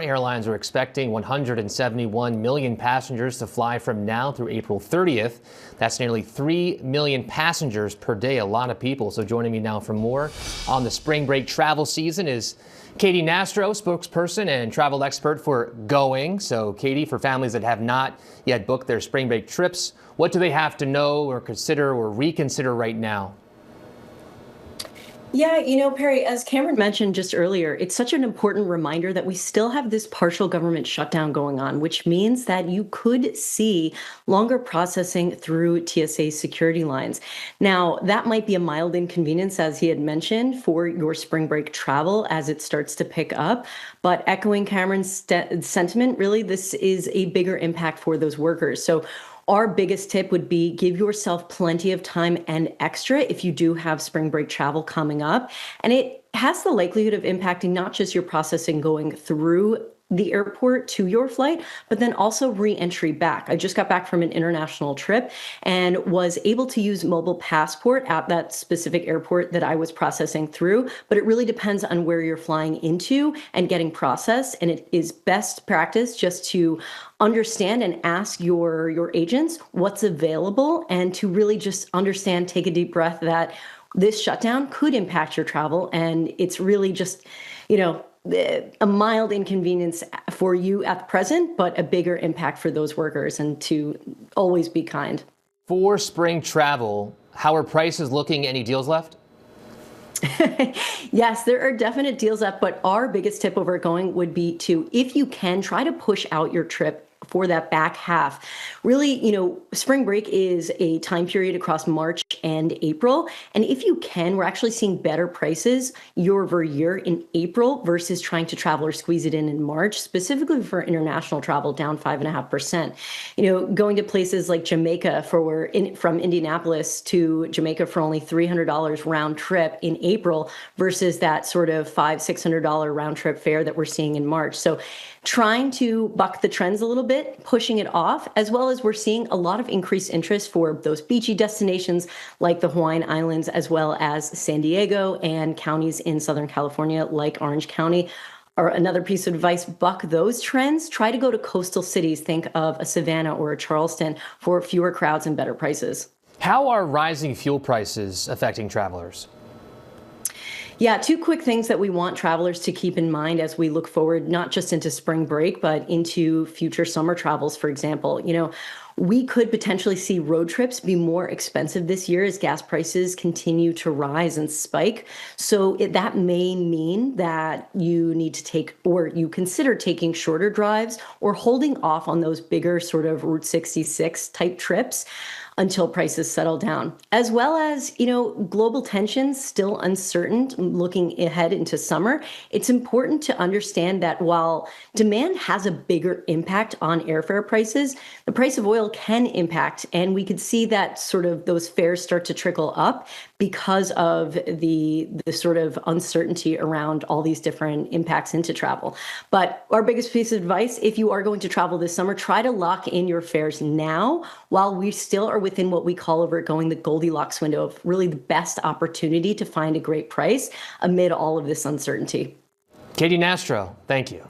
Airlines are expecting 171 million passengers to fly from now through April 30th. That's nearly 3 million passengers per day, a lot of people. So joining me now for more on the spring break travel season is Katy Nastro, spokesperson and travel expert for Going. So Katy, for families that have not yet booked their spring break trips, what do they have to know or consider or reconsider right now? Yeah, Perry, as Cameron mentioned just earlier, it's such an important reminder that we still have this partial government shutdown going on, which means that you could see longer processing through TSA security lines. Now, that might be a mild inconvenience, as he had mentioned, for your spring break travel as it starts to pick up. But echoing Cameron's sentiment, really, this is a bigger impact for those workers. So our biggest tip would be give yourself plenty of time and extra if you do have spring break travel coming up. And it has the likelihood of impacting not just your processing going through the airport to your flight, but then also re-entry back. I just got back from an international trip and was able to use mobile passport at that specific airport that I was processing through, but it really depends on where you're flying into and getting processed. And it is best practice just to understand and ask your agents what's available and to really just understand, take a deep breath that this shutdown could impact your travel. And it's really just, a mild inconvenience for you at the present, but a bigger impact for those workers, and to always be kind. For spring travel, how are prices looking? Any deals left? Yes, there are definite deals up, but our biggest tip over at Going would be to, if you can, try to push out your trip for that back half. Really, spring break is a time period across March and April. And if you can, we're actually seeing better prices year over year in April versus trying to travel or squeeze it in March, specifically for international travel, down 5.5%. Going to places like Jamaica from Indianapolis to Jamaica for only $300 round trip in April versus that sort of $500-600 round trip fare that we're seeing in March. So trying to buck the trends a little bit, pushing it off, as well as we're seeing a lot of increased interest for those beachy destinations like the Hawaiian Islands, as well as San Diego and counties in Southern California like Orange County. Or another piece of advice, buck those trends. Try to go to coastal cities. Think of a Savannah or a Charleston for fewer crowds and better prices. How are rising fuel prices affecting travelers? Yeah, two quick things that we want travelers to keep in mind as we look forward, not just into spring break, but into future summer travels, for example. We could potentially see road trips be more expensive this year as gas prices continue to rise and spike. So that may mean that you need to take, or you consider taking, shorter drives or holding off on those bigger sort of Route 66 type trips until prices settle down, as well as, global tensions still uncertain looking ahead into summer. It's important to understand that while demand has a bigger impact on airfare prices, the price of oil can impact, and we could see that sort of those fares start to trickle up because of the sort of uncertainty around all these different impacts into travel. But our biggest piece of advice, if you are going to travel this summer, try to lock in your fares now while we still are within what we call over at Going the Goldilocks window of really the best opportunity to find a great price amid all of this uncertainty. Katy Nastro, thank you.